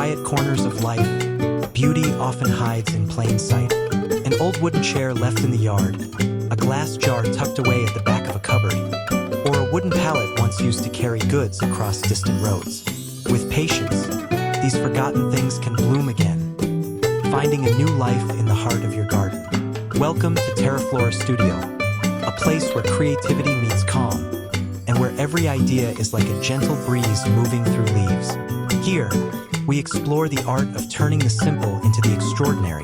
quiet corners of life, beauty often hides in plain sight. An old wooden chair left in the yard, a glass jar tucked away at the back of a cupboard, or a wooden pallet once used to carry goods across distant roads. With patience, these forgotten things can bloom again, finding a new life in the heart of your garden. Welcome to TERAFLORA Studio, a place where creativity meets calm, and where every idea is like a gentle breeze moving through leaves. Here, we explore the art of turning the simple into the extraordinary,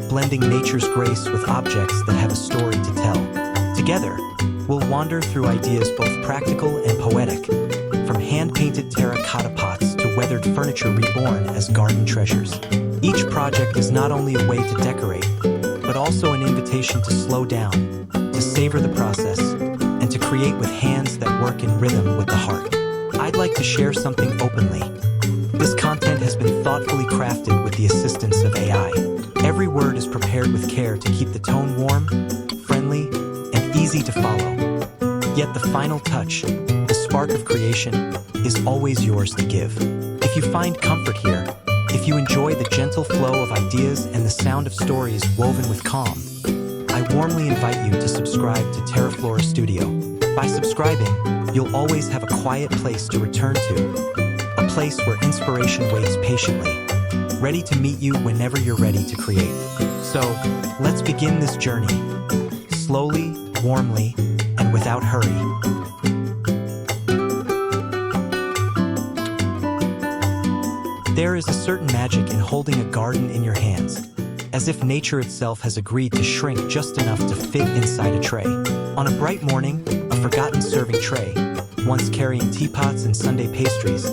blending nature's grace with objects that have a story to tell. Together, we'll wander through ideas both practical and poetic, from hand-painted terracotta pots to weathered furniture reborn as garden treasures. Each project is not only a way to decorate, but also an invitation to slow down, to savor the process, and to create with hands that work in rhythm with the heart. I'd like to share something openly. This content has been thoughtfully crafted with the assistance of AI. Every word is prepared with care to keep the tone warm, friendly, and easy to follow. Yet the final touch, the spark of creation, is always yours to give. If you find comfort here, if you enjoy the gentle flow of ideas and the sound of stories woven with calm, I warmly invite you to subscribe to TERAFLORA Studio. By subscribing, you'll always have a quiet place to return to, a place where inspiration waits patiently, ready to meet you whenever you're ready to create. So, let's begin this journey, slowly, warmly, and without hurry. There is a certain magic in holding a garden in your hands, as if nature itself has agreed to shrink just enough to fit inside a tray. On a bright morning, a forgotten serving tray, once carrying teapots and Sunday pastries,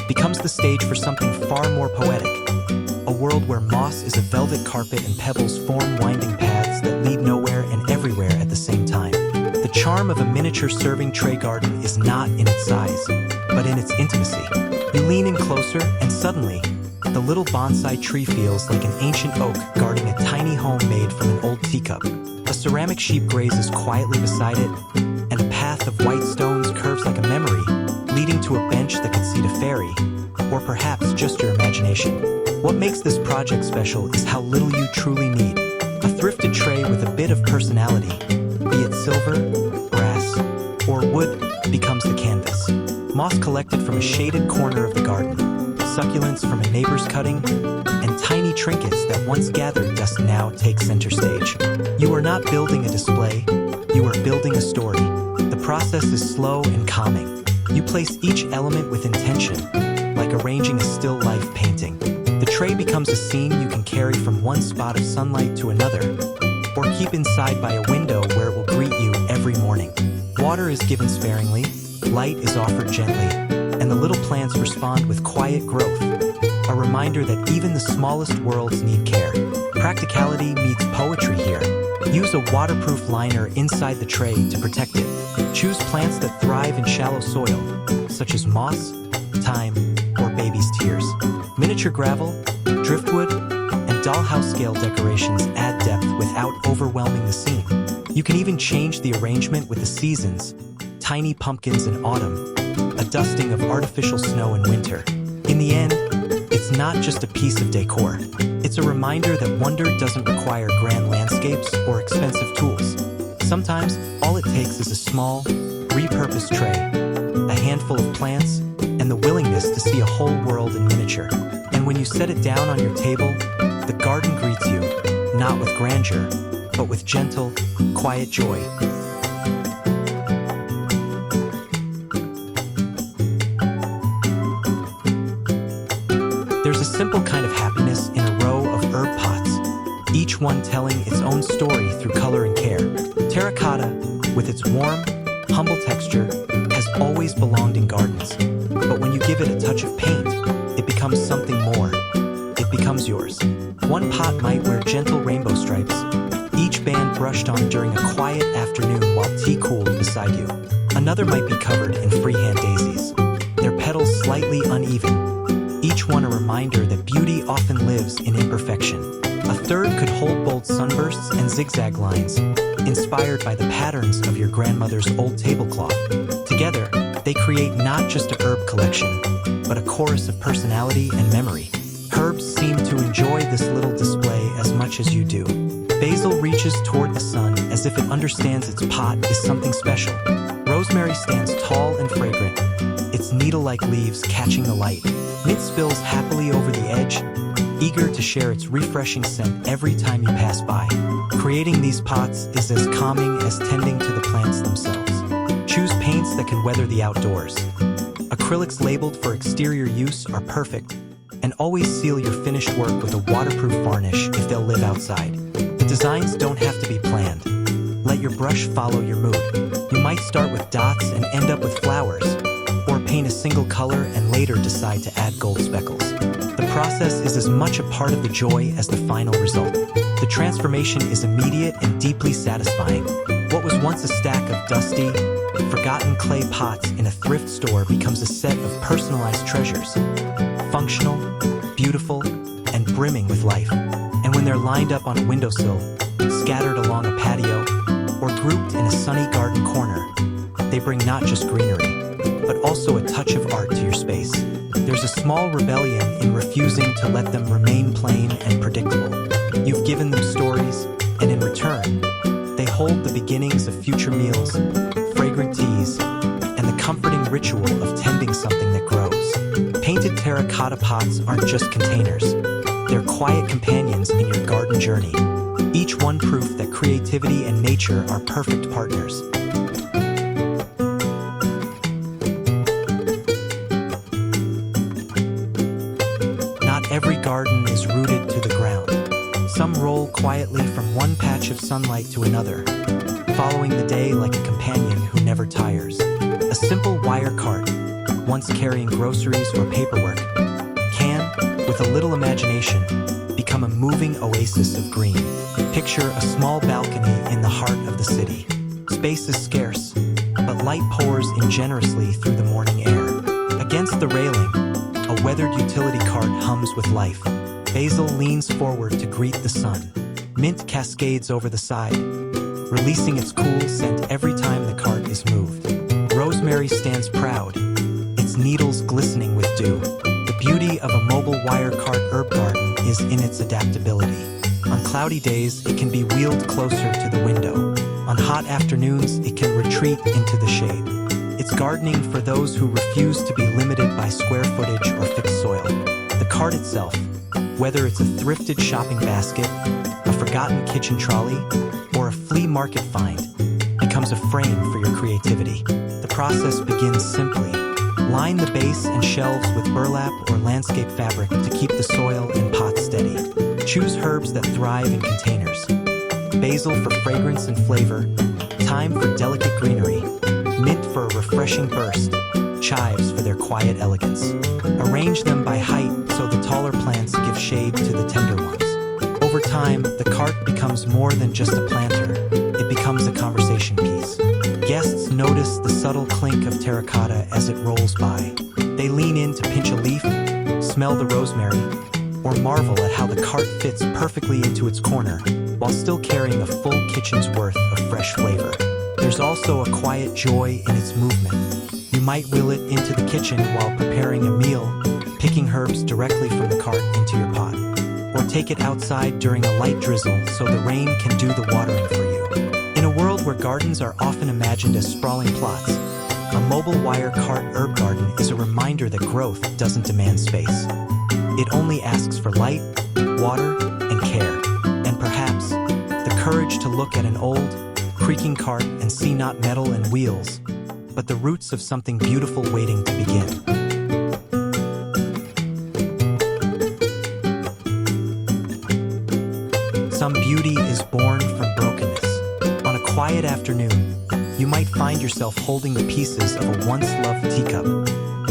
becomes the stage for something far more poetic. A world where moss is a velvet carpet and pebbles form winding paths that lead nowhere and everywhere at the same time. The charm of a miniature serving tray garden is not in its size, but in its intimacy. You lean in closer, and suddenly, the little bonsai tree feels like an ancient oak guarding a tiny home made from an old teacup. A ceramic sheep grazes quietly beside it, and a path of white stones curves like a memory, leading to a bench that could seat a fairy, or perhaps just your imagination. What makes this project special is how little you truly need. A thrifted tray with a bit of personality, be it silver, brass, or wood, becomes the canvas. Moss collected from a shaded corner of the garden, succulents from a neighbor's cutting, and tiny trinkets that once gathered dust now take center stage. You are not building a display, you are building a story. The process is slow and calming. You place each element with intention, like arranging a still life painting. The tray becomes a scene you can carry from one spot of sunlight to another, or keep inside by a window where it will greet you every morning. Water is given sparingly, light is offered gently, and the little plants respond with quiet growth, a reminder that even the smallest worlds need care. Practicality meets poetry here. Use a waterproof liner inside the tray to protect it. Choose plants that thrive in shallow soil, such as moss, thyme, or baby's tears. Miniature gravel, driftwood, and dollhouse scale decorations add depth without overwhelming the scene. You can even change the arrangement with the seasons, tiny pumpkins in autumn, a dusting of artificial snow in winter. In the end, it's not just a piece of decor. It's a reminder that wonder doesn't require grand landscapes or expensive tools. Sometimes, all it takes is a small, repurposed tray, a handful of plants, and the willingness to see a whole world in miniature. And when you set it down on your table, the garden greets you, not with grandeur, but with gentle, quiet joy. There's a simple kind of happiness in a row of herb pots, each one telling its own story through color and care. Terracotta, with its warm, humble texture, has always belonged in gardens. But when you give it a touch of paint, it becomes something more. It becomes yours. One pot might wear gentle rainbow stripes, each band brushed on during a quiet afternoon while tea cooled beside you. Another might be covered in freehand daisies, their petals slightly uneven, each one a reminder that beauty often lives in imperfection. A third could hold bold sunbursts and zigzag lines, inspired by the patterns of your grandmother's old tablecloth. Together, they create not just a herb collection, but a chorus of personality and memory. Herbs seem to enjoy this little display as much as you do. Basil reaches toward the sun as if it understands its pot is something special. Rosemary stands tall and fragrant, its needle-like leaves catching the light. Mint spills happily over the edge, eager to share its refreshing scent every time you pass by. Creating these pots is as calming as tending to the plants themselves. Choose paints that can weather the outdoors. Acrylics labeled for exterior use are perfect, and always seal your finished work with a waterproof varnish if they'll live outside. The designs don't have to be planned. Let your brush follow your mood. You might start with dots and end up with flowers, or paint a single color and later decide to add gold speckles. The process is as much a part of the joy as the final result. The transformation is immediate and deeply satisfying. What was once a stack of dusty, forgotten clay pots in a thrift store becomes a set of personalized treasures. Functional, beautiful, and brimming with life. And when they're lined up on a windowsill, scattered along a patio, or grouped in a sunny garden corner, they bring not just greenery, but also a touch of art to your space. There's a small rebellion in refusing to let them remain plain and predictable. You've given them stories, and in return, they hold the beginnings of future meals, fragrant teas, and the comforting ritual of tending something that grows. Painted terracotta pots aren't just containers. They're quiet companions in your garden journey, each one proof that creativity and nature are perfect partners. Not every garden is rooted to the ground. Some roll quietly from one patch of sunlight to another, following the day like a companion who never tires. A simple wire cart, once carrying groceries or paperwork, can, with a little imagination, become a moving oasis of green. Picture a small balcony in the heart of the city. Space is scarce, but light pours in generously through the morning air. Against the railing, a weathered utility cart hums with life. Basil leans forward to greet the sun. Mint cascades over the side, releasing its cool scent every time the cart is moved. Rosemary stands proud, its needles glistening with dew. The beauty of a mobile wire cart herb garden is in its adaptability. On cloudy days, it can be wheeled closer to the window. On hot afternoons, it can retreat into the shade. It's gardening for those who refuse to be limited by square footage or fixed soil. The cart itself, whether it's a thrifted shopping basket, a forgotten kitchen trolley, or a flea market find, becomes a frame for your creativity. The process begins simply. Line the base and shelves with burlap or landscape fabric to keep the soil and pots steady. Choose herbs that thrive in containers. Basil for fragrance and flavor, thyme for delicate greenery, mint for a refreshing burst, chives for their quiet elegance. Arrange them by height so the taller plants give shade to the tender ones. Over time, the cart becomes more than just a planter. It becomes a conversation piece. Guests notice the subtle clink of terracotta as it rolls by. They lean in to pinch a leaf, smell the rosemary, or marvel at how the cart fits perfectly into its corner while still carrying a full kitchen's worth of fresh flavor. There's also a quiet joy in its movement. You might wheel it into the kitchen while preparing a meal, picking herbs directly from the cart into your pot. Or take it outside during a light drizzle so the rain can do the watering for you. In a world where gardens are often imagined as sprawling plots, a mobile wire cart herb garden is a reminder that growth doesn't demand space. It only asks for light, water, and care, and perhaps the courage to look at an old, creaking cart and see not metal and wheels, but the roots of something beautiful waiting to begin. Some beauty is born from brokenness. On a quiet afternoon, you might find yourself holding the pieces of a once-loved teacup,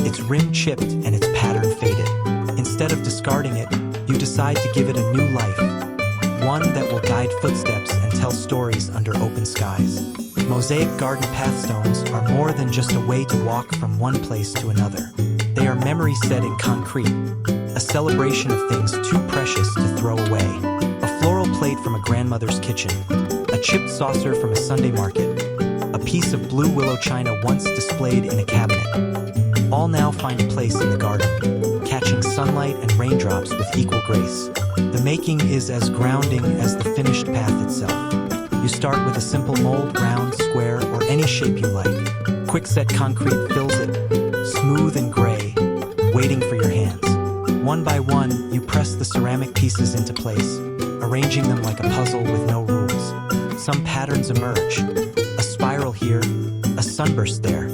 its rim chipped and its pattern faded. Instead of discarding it, you decide to give it a new life, one that will guide footsteps and tell stories under open skies. Mosaic garden pathstones are more than just a way to walk from one place to another. They are memories set in concrete, a celebration of things too precious to throw away. A floral plate from a grandmother's kitchen, a chipped saucer from a Sunday market, a piece of blue willow china once displayed in a cabinet. All now find a place in the garden, catching catching sunlight and raindrops with equal grace. The making is as grounding as the finished path itself. You start with a simple mold, round, square, or any shape you like. Quickset concrete fills it, smooth and gray, waiting for your hands. One by one, you press the ceramic pieces into place, arranging them like a puzzle with no rules. Some patterns emerge, a spiral here, a sunburst there,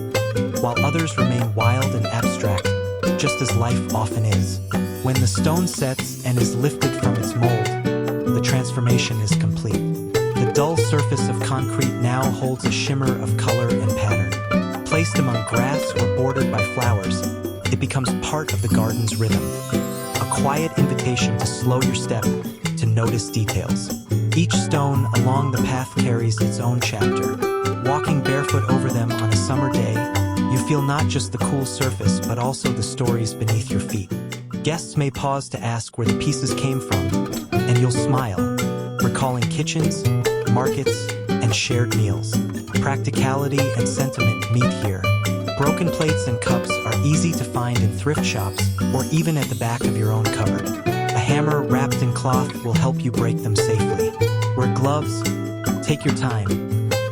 while others remain wild and abstract, just as life often is. When the stone sets and is lifted from its mold, the transformation is complete. The dull surface of concrete now holds a shimmer of color and pattern. Placed among grass or bordered by flowers, it becomes part of the garden's rhythm. A quiet invitation to slow your step, to notice details. Each stone along the path carries its own chapter. Walking barefoot over them on a summer day, you feel not just the cool surface, but also the stories beneath your feet. Guests may pause to ask where the pieces came from, and you'll smile, recalling kitchens, markets, and shared meals. Practicality and sentiment meet here. Broken plates and cups are easy to find in thrift shops or even at the back of your own cupboard. A hammer wrapped in cloth will help you break them safely. Wear gloves, take your time,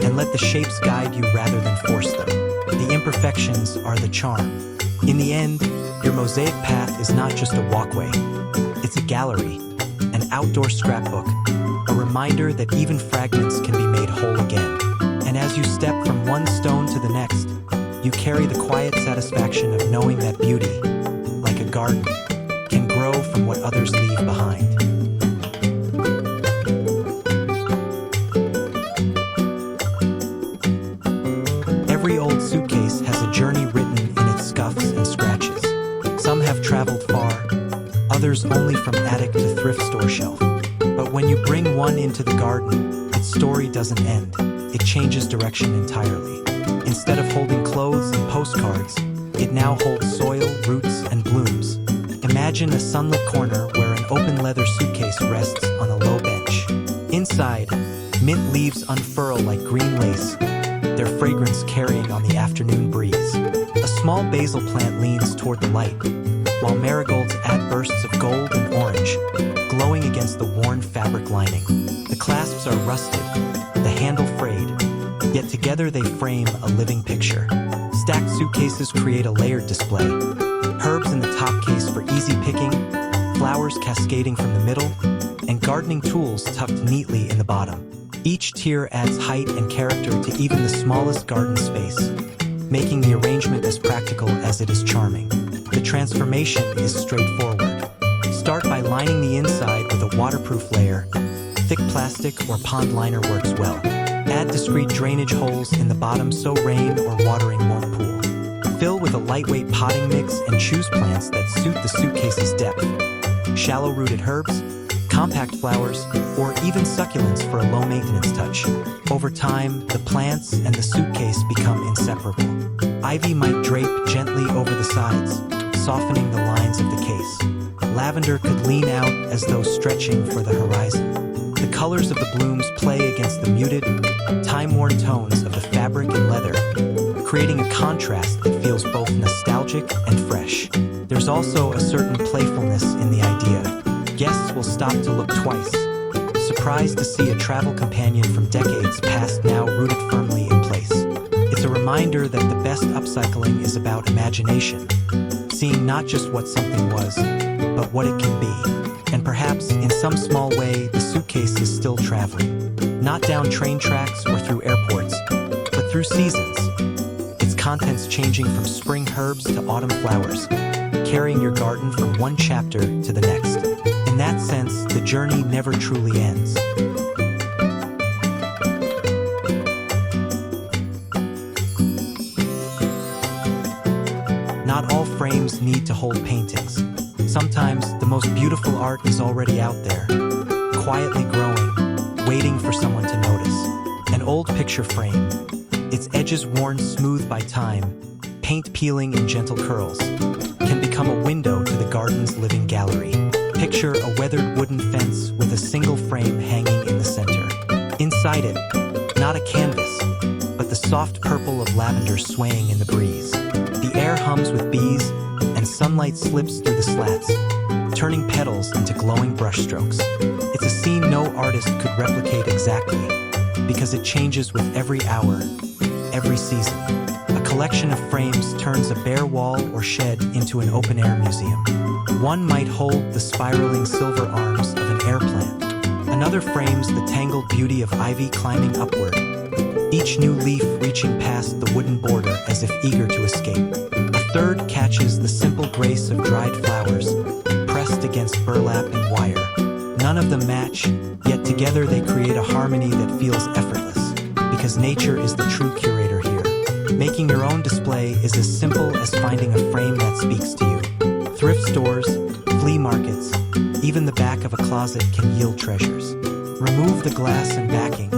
and let the shapes guide you rather than force them. The imperfections are the charm. In the end, your mosaic path is not just a walkway. It's a gallery, an outdoor scrapbook, a reminder that even fragments can be made whole again. And as you step from one stone to the next, you carry the quiet satisfaction of knowing that beauty, like a garden, can grow from what others leave behind. Every old suitcase has a journey written in its scuffs and scratches. Some have traveled far, others only from attic to thrift store shelf. But when you bring one into the garden, its story doesn't end. It changes direction entirely. Instead of holding clothes and postcards, it now holds soil, roots, and blooms. Imagine a sunlit corner where an open leather suitcase rests on a low bench. Inside, mint leaves unfurl like green lace, their fragrance carrying on the afternoon breeze. A small basil plant leans toward the light, while marigolds add bursts of gold and orange, glowing against the worn fabric lining. The clasps are rusted, the handle frayed, yet together they frame a living picture. Stacked suitcases create a layered display. Herbs in the top case for easy picking, flowers cascading from the middle, and gardening tools tucked neatly in the bottom. Each tier adds height and character to even the smallest garden space, making the arrangement as practical as it is charming. The transformation is straightforward. Start by lining the inside with a waterproof layer. Thick plastic or pond liner works well. Add discreet drainage holes in the bottom so rain or watering won't pool. Fill with a lightweight potting mix and choose plants that suit the suitcase's depth. Shallow-rooted herbs, compact flowers, or even succulents for a low-maintenance touch. Over time, the plants and the suitcase become inseparable. Ivy might drape gently over the sides, softening the lines of the case. Lavender could lean out as though stretching for the horizon. The colors of the blooms play against the muted, time-worn tones of the fabric and leather, creating a contrast that feels both nostalgic and fresh. There's also a certain playfulness in the idea. Guests will stop to look twice, surprised to see a travel companion from decades past now rooted firmly in place. It's a reminder that the best upcycling is about imagination, seeing not just what something was, but what it can be. And perhaps, in some small way, the suitcase is still traveling. Not down train tracks or through airports, but through seasons. Its contents changing from spring herbs to autumn flowers, carrying your garden from one chapter to the next. In that sense, the journey never truly ends. Not all frames need to hold paintings. Sometimes the most beautiful art is already out there, quietly growing, waiting for someone to notice. An old picture frame, its edges worn smooth by time, paint peeling in gentle curls, can become a window to the garden's living gallery. Picture a weathered wooden fence with a single frame hanging in the center. Inside it, not a canvas, but the soft purple of lavender swaying in the breeze. The air hums with bees, and and sunlight slips through the slats, turning petals into glowing brushstrokes. It's a scene no artist could replicate exactly, because it changes with every hour, every season. A collection of frames turns a bare wall or shed into an open-air museum. One might hold the spiraling silver arms of an air plant. Another frames the tangled beauty of ivy climbing upward, each new leaf reaching past the wooden border as if eager to escape. A third catches the simple grace of dried flowers, pressed against burlap and wire. None of them match, yet together they create a harmony that feels effortless, because nature is the true curator here. Making your own display is as simple as finding a frame that speaks to you. Thrift stores, flea markets, even the back of a closet can yield treasures. Remove the glass and backing,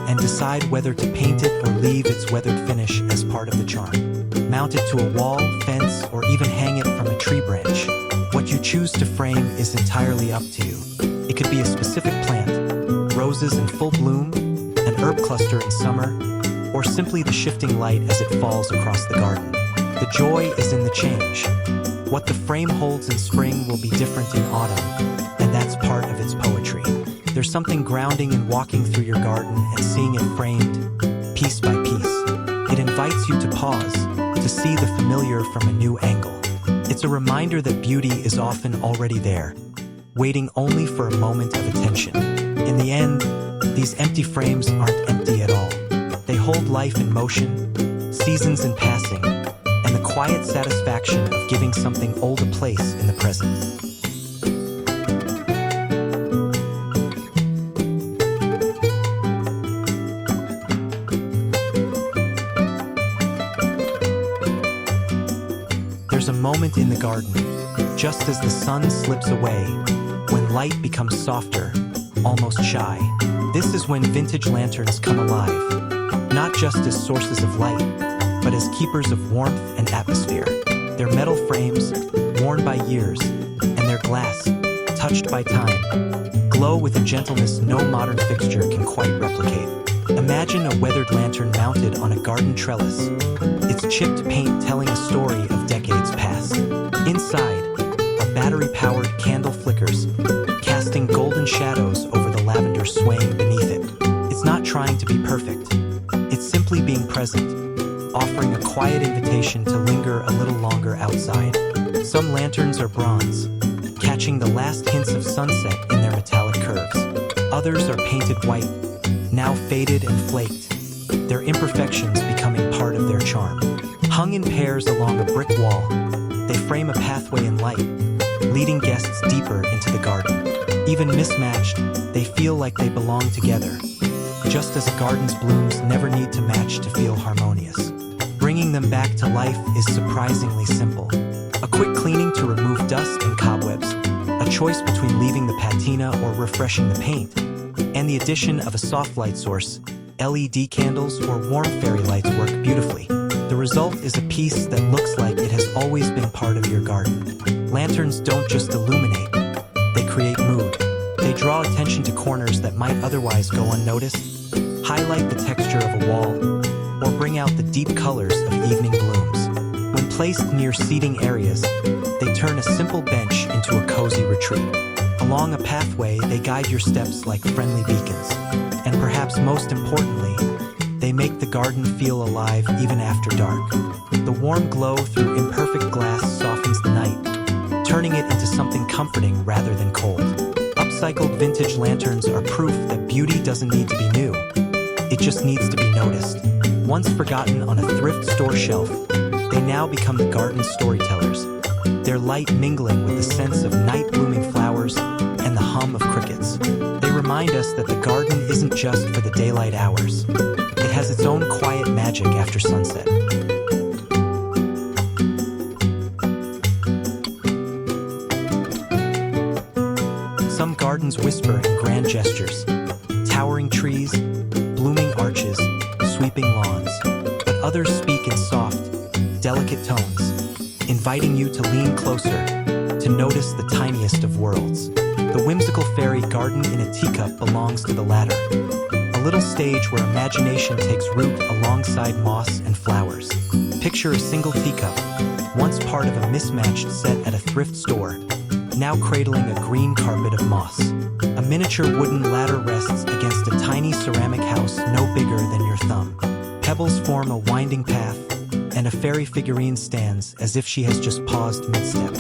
and decide whether to paint it or leave its weathered finish as part of the charm. Mount it to a wall, fence, or even hang it from a tree branch. What you choose to frame is entirely up to you. It could be a specific plant, roses in full bloom, an herb cluster in summer, or simply the shifting light as it falls across the garden. The joy is in the change. What the frame holds in spring will be different in autumn, and that's part of its poetry. There's something grounding in walking through your garden and seeing it framed, piece by piece. It invites you to pause, to see the familiar from a new angle. It's a reminder that beauty is often already there, waiting only for a moment of attention. In the end, these empty frames aren't empty at all. They hold life in motion, seasons in passing, and the quiet satisfaction of giving something old a place in the present. There's a moment in the garden, just as the sun slips away, when light becomes softer, almost shy. This is when vintage lanterns come alive, not just as sources of light, but as keepers of warmth and atmosphere. Their metal frames, worn by years, and their glass, touched by time, glow with a gentleness no modern fixture can quite replicate. Imagine a weathered lantern mounted on a garden trellis, its chipped paint telling a story of decades past. Inside, a battery-powered candle flickers, casting golden shadows over the lavender swaying beneath it. It's not trying to be perfect. It's simply being present, offering a quiet invitation to linger a little longer outside. Some lanterns are bronze, catching the last hints of sunset in their metallic curves. Others are painted white, now faded and flaked, their imperfections becoming part of their charm. Hung in pairs along a brick wall, they frame a pathway in light, leading guests deeper into the garden. Even mismatched, they feel like they belong together, just as a garden's blooms never need to match to feel harmonious. Bringing them back to life is surprisingly simple. A quick cleaning to remove dust and cobwebs, a choice between leaving the patina or refreshing the paint, and the addition of a soft light source, LED candles or warm fairy lights work beautifully. The result is a piece that looks like it has always been part of your garden. Lanterns don't just illuminate, they create mood. They draw attention to corners that might otherwise go unnoticed, highlight the texture of a wall, or bring out the deep colors of evening blooms. When placed near seating areas, they turn a simple bench into a cozy retreat. Along a pathway, they guide your steps like friendly beacons. And perhaps most importantly, they make the garden feel alive even after dark. The warm glow through imperfect glass softens the night, turning it into something comforting rather than cold. Upcycled vintage lanterns are proof that beauty doesn't need to be new. It just needs to be noticed. Once forgotten on a thrift store shelf, they now become the garden's storytellers, their light mingling with the sense of night-blooming flowers and the hum of crickets. They remind us that the garden isn't just for the daylight hours. It has its own quiet magic after sunset. Some gardens whisper in grand gestures, towering trees, blooming arches, sweeping lawns, but others speak in soft, delicate tones, inviting you to lean closer, to notice the tiniest of worlds. The whimsical fairy garden in a teacup belongs to the latter, a little stage where imagination takes root alongside moss and flowers. Picture a single teacup, once part of a mismatched set at a thrift store, now cradling a green carpet of moss. A miniature wooden ladder rests against a tiny ceramic house no bigger than your thumb. Pebbles form a winding path, and a fairy figurine stands as if she has just paused mid-step.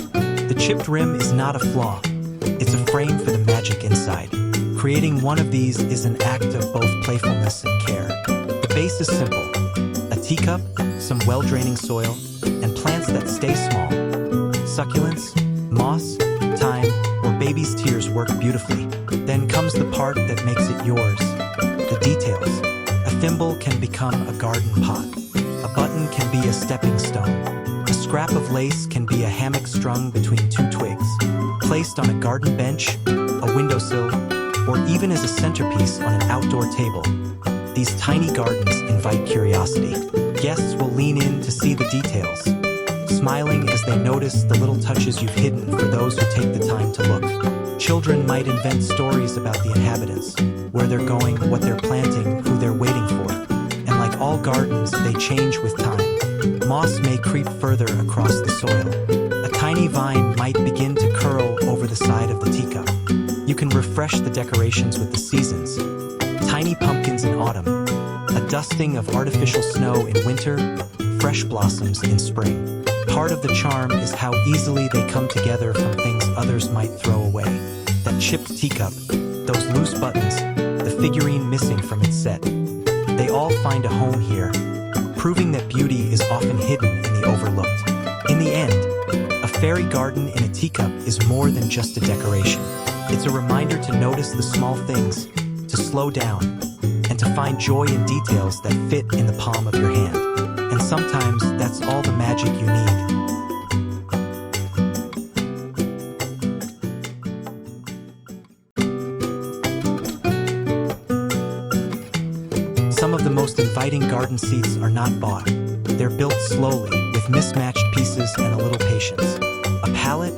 The chipped rim is not a flaw, it's a frame for the magic inside. Creating one of these is an act of both playfulness and care. The base is simple: a teacup, some well-draining soil, and plants that stay small. Succulents, moss, thyme, or baby's tears work beautifully. Then comes the part that makes it yours: the details. A thimble can become a garden pot. A button can be a stepping stone. A scrap of lace can be a hammock strung between two twigs, placed on a garden bench, a windowsill, or even as a centerpiece on an outdoor table. These tiny gardens invite curiosity. Guests will lean in to see the details, smiling as they notice the little touches you've hidden for those who take the time to look. Children might invent stories about the inhabitants, where they're going, what they're planting, who they're waiting for. And like all gardens, they change with time. Moss may creep further across the soil. A tiny vine might begin to curl over the side of the teacup. You can refresh the decorations with the seasons. Tiny pumpkins in autumn, a dusting of artificial snow in winter, fresh blossoms in spring. Part of the charm is how easily they come together from things others might throw away. That chipped teacup, those loose buttons, the figurine missing from its set. They all find a home here, proving that beauty is often hidden in the overlooked. In the end, a fairy garden in a teacup is more than just a decoration. It's a reminder to notice the small things, to slow down, and to find joy in details that fit in the palm of your hand. And sometimes that's all the magic you need. Some of the most inviting garden seats are not bought. They're built slowly, with mismatched pieces and a little patience. A pallet,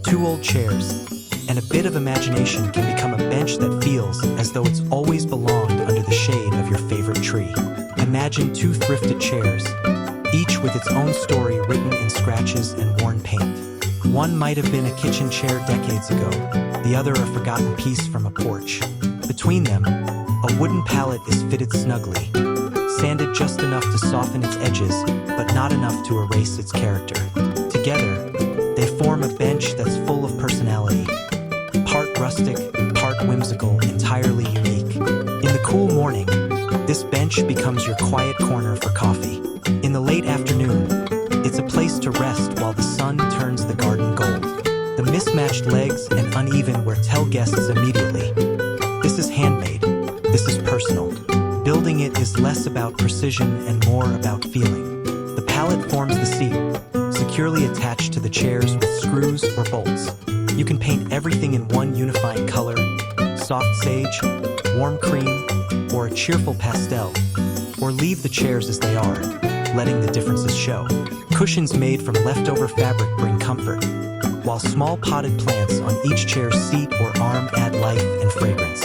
2 old chairs, and a bit of imagination can become a bench that feels as though it's always belonged under the shade of your favorite tree. Imagine 2 thrifted chairs, each with its own story written in scratches and worn paint. One might have been a kitchen chair decades ago, the other a forgotten piece from a porch. Between them, a wooden pallet is fitted snugly, sanded just enough to soften its edges, but not enough to erase its character. Together, they form a bench that's full of personality. Part rustic, part whimsical, entirely unique. In the cool morning, this bench becomes your quiet corner for coffee. In the late afternoon, it's a place to rest while the sun turns the garden gold. The mismatched legs and uneven wear tell guests immediately: this is handmade, this is personal. Building it is less about precision and more about feeling. The pallet forms the seat, securely attached to the chairs with screws or bolts. You can paint everything in one unifying color: soft sage, warm cream, or a cheerful pastel. Or leave the chairs as they are, letting the differences show. Cushions made from leftover fabric bring comfort, while small potted plants on each chair's seat or arm add life and fragrance.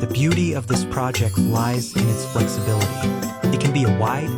The beauty of this project lies in its flexibility. It can be a wide,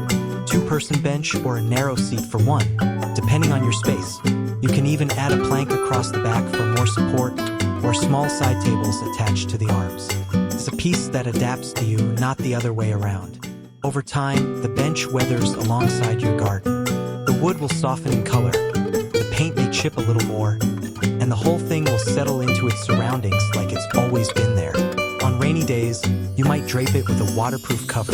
2-person bench or a narrow seat for one, depending on your space. You can even add a plank across the back for more support, or small side tables attached to the arms. It's a piece that adapts to you, not the other way around. Over time, the bench weathers alongside your garden. The wood will soften in color, the paint may chip a little more, and the whole thing will settle into its surroundings like it's always been there. On rainy days, you might drape it with a waterproof cover.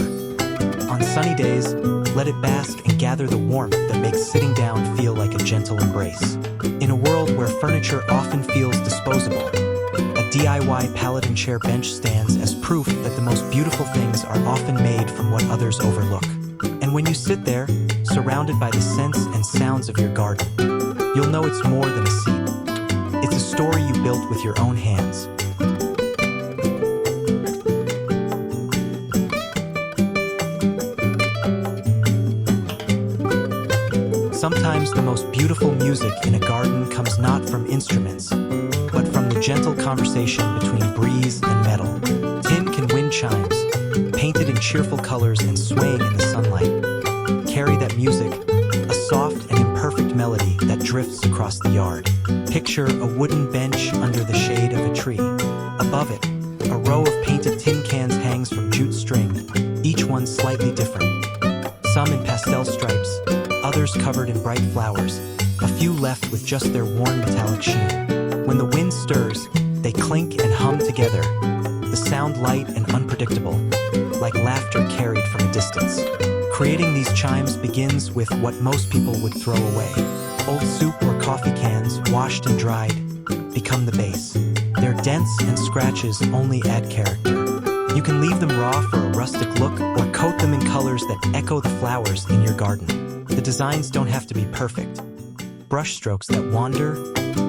On sunny days, let it bask and gather the warmth that makes sitting down feel like a gentle embrace. In a world where furniture often feels disposable, a DIY pallet and chair bench stands as proof that the most beautiful things are often made from what others overlook. And when you sit there, surrounded by the scents and sounds of your garden, you'll know it's more than a seat. It's a story you built with your own hands. Sometimes the most beautiful music in a garden comes not from instruments, but from the gentle conversation between breeze and metal. Tin can wind chimes, painted in cheerful colors and swaying in the sunlight, carry that music, a soft and imperfect melody that drifts across the yard. Picture a wooden bench under the shade of a tree. Above it, a row of painted tin cans hangs from jute string, each one slightly different. Some in pastel stripes, others covered in bright flowers, a few left with just their worn metallic sheen. When the wind stirs, they clink and hum together, the sound light and unpredictable, like laughter carried from a distance. Creating these chimes begins with what most people would throw away. Old soup or coffee cans, washed and dried, become the base. Their dents and scratches only add character. You can leave them raw for a rustic look or coat them in colors that echo the flowers in your garden. The designs don't have to be perfect. Brush strokes that wander,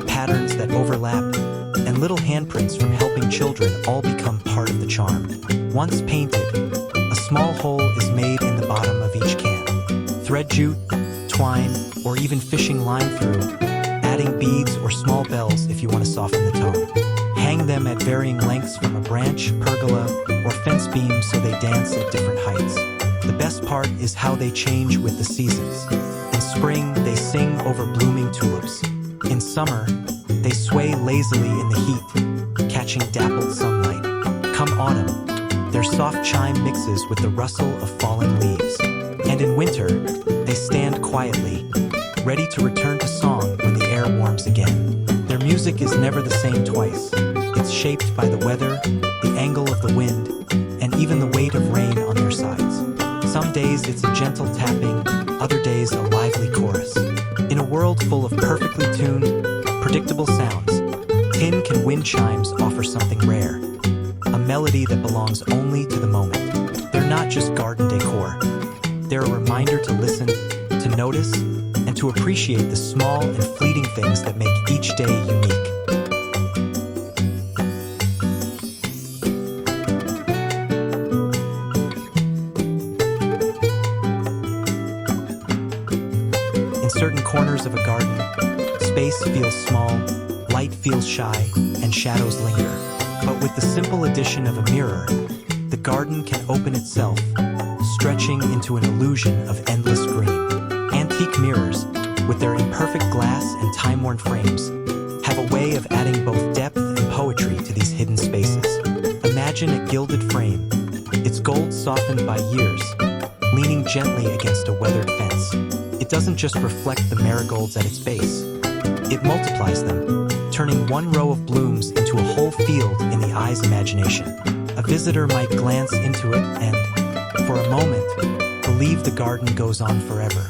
patterns that overlap, and little handprints from helping children all become part of the charm. Once painted, a small hole is made in the bottom of each can. Thread jute, twine, or even fishing line through, adding beads or small bells if you want to soften the tone. Hang them at varying lengths from a branch, pergola, or fence beam so they dance at different heights. The best part is how they change with the seasons. In spring, they sing over blooming tulips. In summer, they sway lazily in the heat, catching dappled sunlight. Come autumn, their soft chime mixes with the rustle of falling leaves. And in winter, they stand quietly, ready to return to song when the air warms again. Their music is never the same twice. It's shaped by the weather, the angle of the wind, and even the weight of rain on their sides. Some days it's a gentle tapping, other days a lively chorus. In a world full of perfectly tuned, predictable sounds, tin can wind chimes offer something rare. A melody that belongs only to the moment. They're not just garden decor. They're a reminder to listen, to notice, and to appreciate the small and fleeting things that make each day unique. In certain corners of a garden, space feels small, light feels shy, and shadows linger. But with the simple addition of a mirror, the garden can open itself, stretching into an illusion of endless green. Antique mirrors, with their imperfect glass and time-worn frames, have a way of adding both depth and poetry to these hidden spaces. Imagine a gilded frame, its gold softened by years, leaning gently against a weathered fence. It doesn't just reflect the marigolds at its base. It multiplies them, turning one row of blooms into a whole field in the eye's imagination. A visitor might glance into it and, for a moment, believe the garden goes on forever.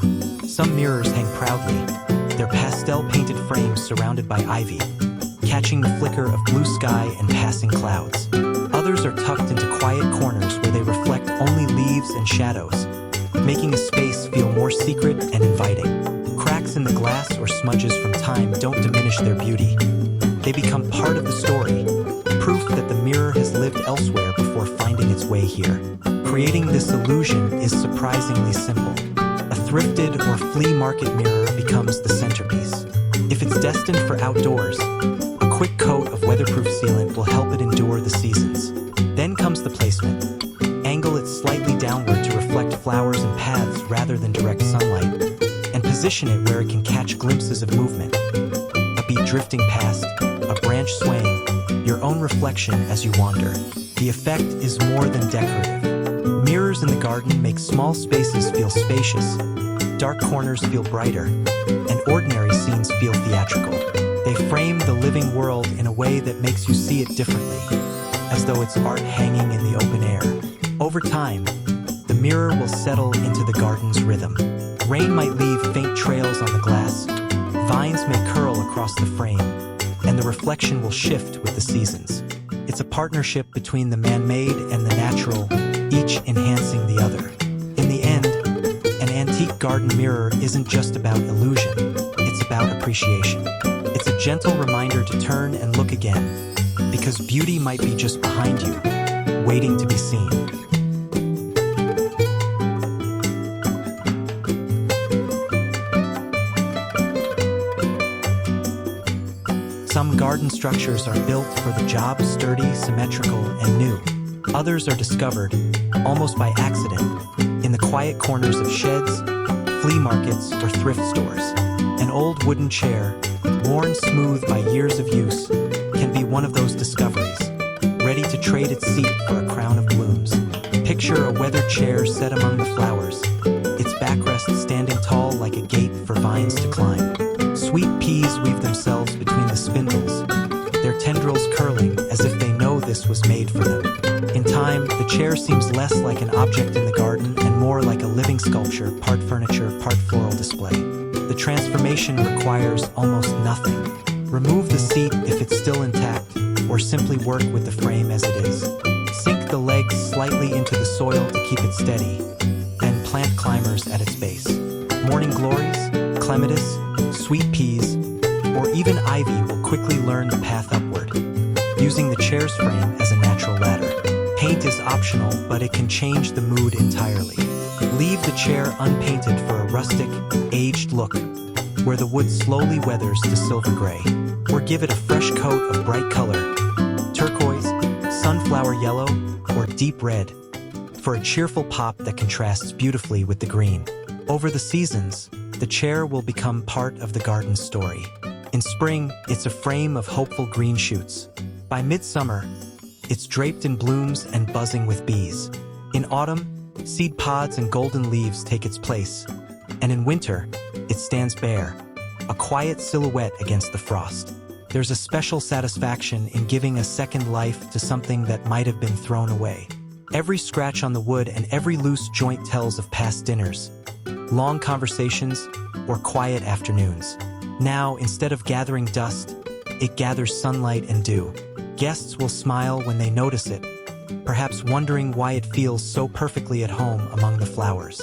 Some mirrors hang proudly, their pastel-painted frames surrounded by ivy, catching the flicker of blue sky and passing clouds. Others are tucked into quiet corners where they reflect only leaves and shadows, making a space feel more secret and inviting. Cracks in the glass or smudges from time don't diminish their beauty. They become part of the story, proof that the mirror has lived elsewhere before finding its way here. Creating this illusion is surprisingly simple. A thrifted or flea market mirror becomes the centerpiece. If it's destined for outdoors, a quick coat of weatherproof sealant will help it endure the seasons. Then comes the placement. Angle it slightly downward to reflect flowers and paths rather than direct sunlight, and position it where it can catch glimpses of movement. A bee drifting past, a branch swaying, your own reflection as you wander. The effect is more than decorative. Mirrors in the garden make small spaces feel spacious, dark corners feel brighter, and ordinary scenes feel theatrical. They frame the living world in a way that makes you see it differently, as though it's art hanging in the open air. Over time, the mirror will settle into the garden's rhythm. Rain might leave faint trails on the glass, vines may curl across the frame, and the reflection will shift with the seasons. It's a partnership between the man-made and the natural, each enhancing the other. In the end, an antique garden mirror isn't just about illusion, it's about appreciation. It's a gentle reminder to turn and look again, because beauty might be just behind you, waiting to be seen. Some garden structures are built for the job, sturdy, symmetrical, and new. Others are discovered, almost by accident, in in the quiet corners of sheds, flea markets, or thrift stores. An old wooden chair, worn smooth by years of use, can be one of those discoveries, ready to trade its seat for a crown of blooms. Picture a weathered chair set among the flowers, its backrest standing tall like a gate for vines to climb. Sweet peas weave themselves between the spindles, their tendrils curling as if they know this was made for them. In time, the chair seems less like an object in the garden and more like a living sculpture, part furniture, part floral display. The transformation requires almost nothing. Remove the seat if it's still intact, or simply work with the frame as it is. Sink the legs slightly into the soil to keep it steady, and plant climbers at its base. Morning glories, clematis, sweet peas, or even ivy will quickly learn the path upward, using the chair's frame as a natural ladder. Paint is optional, but it can change the mood entirely. Leave the chair unpainted for a rustic, aged look, where the wood slowly weathers to silver gray. Or give it a fresh coat of bright color, turquoise, sunflower yellow, or deep red, for a cheerful pop that contrasts beautifully with the green. Over the seasons, the chair will become part of the garden's story. In spring, it's a frame of hopeful green shoots. By midsummer, it's draped in blooms and buzzing with bees. In autumn, seed pods and golden leaves take its place. And in winter, it stands bare, a quiet silhouette against the frost. There's a special satisfaction in giving a second life to something that might have been thrown away. Every scratch on the wood and every loose joint tells of past dinners, long conversations, or quiet afternoons. Now, instead of gathering dust, it gathers sunlight and dew. Guests will smile when they notice it, perhaps wondering why it feels so perfectly at home among the flowers.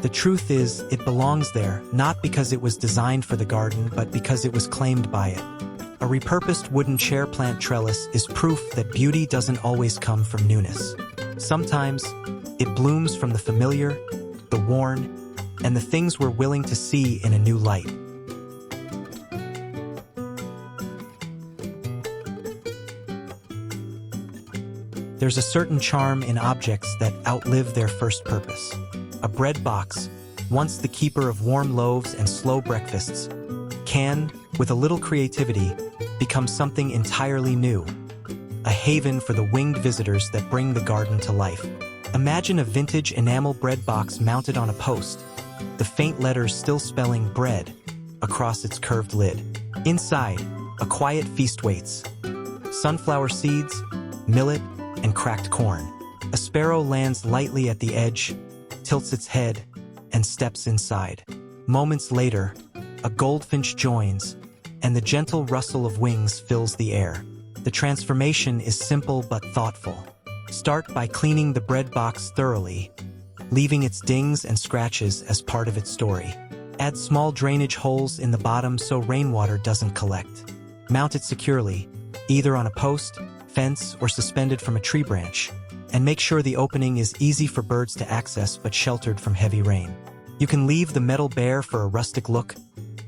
The truth is, it belongs there, not because it was designed for the garden, but because it was claimed by it. A repurposed wooden chair plant trellis is proof that beauty doesn't always come from newness. Sometimes, it blooms from the familiar, the worn, and the things we're willing to see in a new light. There's a certain charm in objects that outlive their first purpose. A bread box, once the keeper of warm loaves and slow breakfasts, can, with a little creativity, become something entirely new. A haven for the winged visitors that bring the garden to life. Imagine a vintage enamel bread box mounted on a post, the faint letters still spelling bread across its curved lid. Inside, a quiet feast waits. Sunflower seeds, millet, and cracked corn. A sparrow lands lightly at the edge, tilts its head, and steps inside. Moments later, a goldfinch joins, and the gentle rustle of wings fills the air. The transformation is simple but thoughtful. Start by cleaning the bread box thoroughly, leaving its dings and scratches as part of its story. Add small drainage holes in the bottom so rainwater doesn't collect. Mount it securely, either on a post, fence, or suspended from a tree branch, and make sure the opening is easy for birds to access but sheltered from heavy rain. You can leave the metal bare for a rustic look,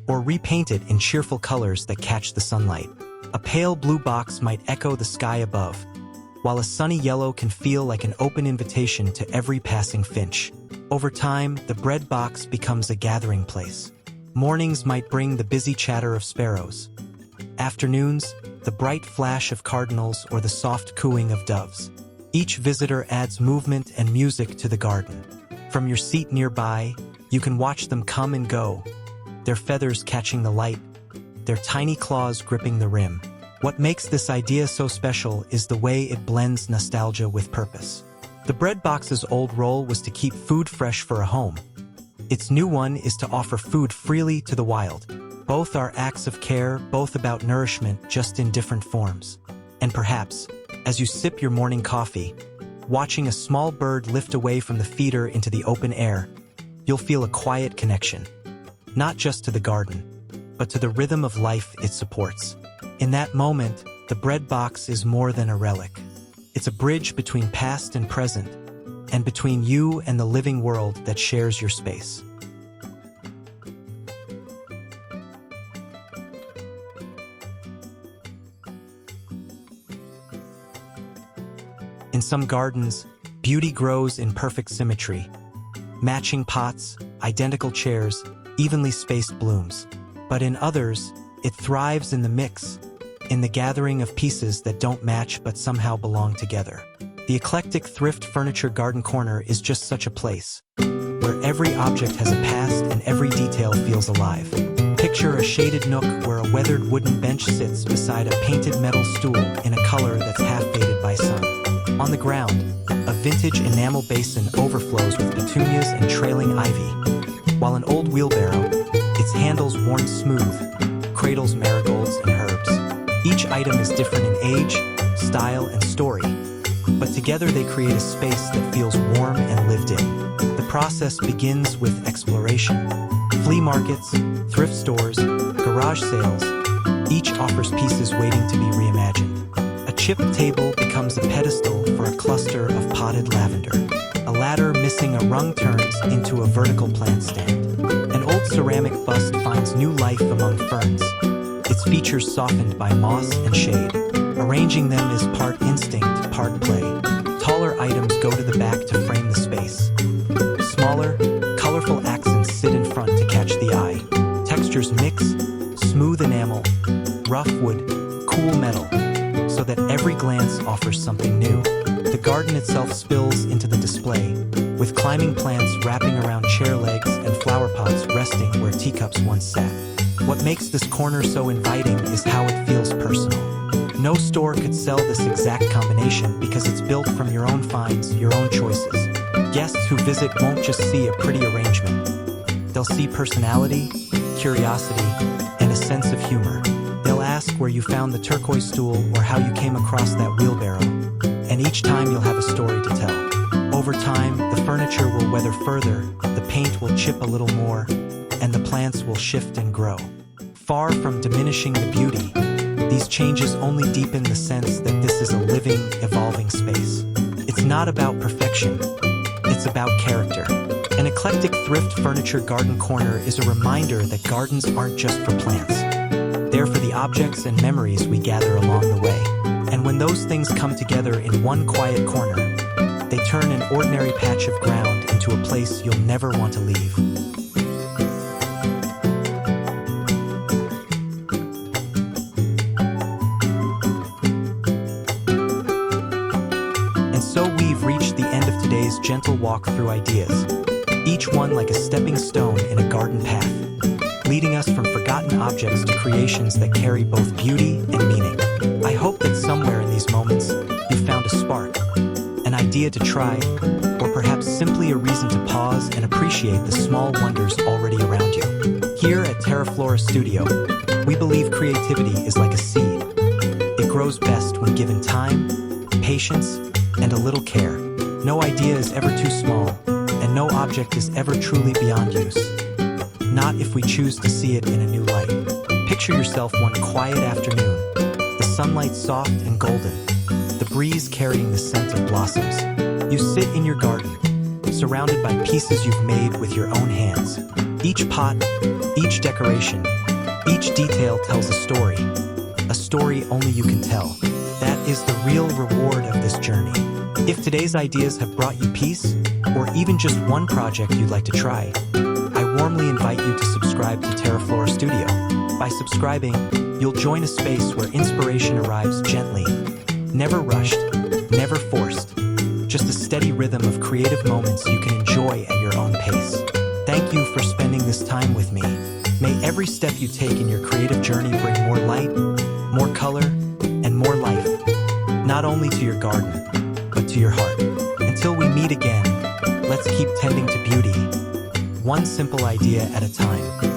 or repaint it in cheerful colors that catch the sunlight. A pale blue box might echo the sky above, while a sunny yellow can feel like an open invitation to every passing finch. Over time, the bread box becomes a gathering place. Mornings might bring the busy chatter of sparrows. Afternoons, the bright flash of cardinals or the soft cooing of doves. Each visitor adds movement and music to the garden. From your seat nearby, you can watch them come and go, their feathers catching the light, their tiny claws gripping the rim. What makes this idea so special is the way it blends nostalgia with purpose. The bread box's old role was to keep food fresh for a home. Its new one is to offer food freely to the wild. Both are acts of care, both about nourishment, just in different forms. And perhaps, as you sip your morning coffee, watching a small bird lift away from the feeder into the open air, you'll feel a quiet connection, not just to the garden, but to the rhythm of life it supports. In that moment, the bread box is more than a relic. It's a bridge between past and present, and between you and the living world that shares your space. In some gardens, beauty grows in perfect symmetry. matching pots, identical chairs, evenly spaced blooms. But in others, it thrives in the mix, in the gathering of pieces that don't match but somehow belong together. The eclectic thrift furniture garden corner is just such a place, where every object has a past and every detail feels alive. Picture a shaded nook where a weathered wooden bench sits beside a painted metal stool in a color that's half faded by sun. On the ground, a vintage enamel basin overflows with petunias and trailing ivy, while an old wheelbarrow, its handles worn smooth, cradles marigolds and herbs. Each item is different in age, style, and story, but together they create a space that feels warm and lived in. The process begins with exploration. Flea markets, thrift stores, garage sales, each offers pieces waiting to be reimagined. A chipped table becomes a pedestal for a cluster of potted lavender. A ladder missing a rung turns into a vertical plant stand. An old ceramic bust finds new life among ferns, its features softened by moss and shade. Arranging them is part instinct, part play. Taller items go to the back to frame the space. Smaller, colorful accents sit in front to catch the eye. Textures mix, smooth enamel, rough wood, cool metal, so that every glance offers something new. The garden itself spills into the display, with climbing plants wrapping around chair legs and flower pots resting where teacups once sat. What makes this corner so inviting is how it feels personal. No store could sell this exact combination because it's built from your own finds, your own choices. Guests who visit won't just see a pretty arrangement. They'll see personality, curiosity, and a sense of humor. They'll ask where you found the turquoise stool or how you came across that wheelbarrow. And each time you'll have a story to tell. Over time, the furniture will weather further, the paint will chip a little more, and the plants will shift and grow. Far from diminishing the beauty, these changes only deepen the sense that this is a living, evolving space. It's not about perfection, it's about character. An eclectic thrift furniture garden corner is a reminder that gardens aren't just for plants. They're for the objects and memories we gather along the way. And when those things come together in one quiet corner, they turn an ordinary patch of ground into a place you'll never want to leave. And so we've reached the end of today's gentle walk through ideas, each one like a stepping stone in a garden path, leading us from forgotten objects to creations that carry both beauty and meaning. I hope that somewhere in these moments, you found a spark, an idea to try, or perhaps simply a reason to pause and appreciate the small wonders already around you. Here at TERAFLORA Studio, we believe creativity is like a seed. It grows best when given time, patience, and a little care. No idea is ever too small, and no object is ever truly beyond use. Not if we choose to see it in a new light. Picture yourself one quiet afternoon, the sunlight soft and golden, the breeze carrying the scent of blossoms. You sit in your garden, surrounded by pieces you've made with your own hands. Each pot, each decoration, each detail tells a story only you can tell. That is the real reward of this journey. If today's ideas have brought you peace, or even just one project you'd like to try, I warmly invite you to subscribe to TERAFLORA Studio. By subscribing, you'll join a space where inspiration arrives gently, never rushed, never forced, just a steady rhythm of creative moments you can enjoy at your own pace. Thank you for spending this time with me. May every step you take in your creative journey bring more light, more color, and more life, not only to your garden, but to your heart. Until we meet again, let's keep tending to beauty, one simple idea at a time.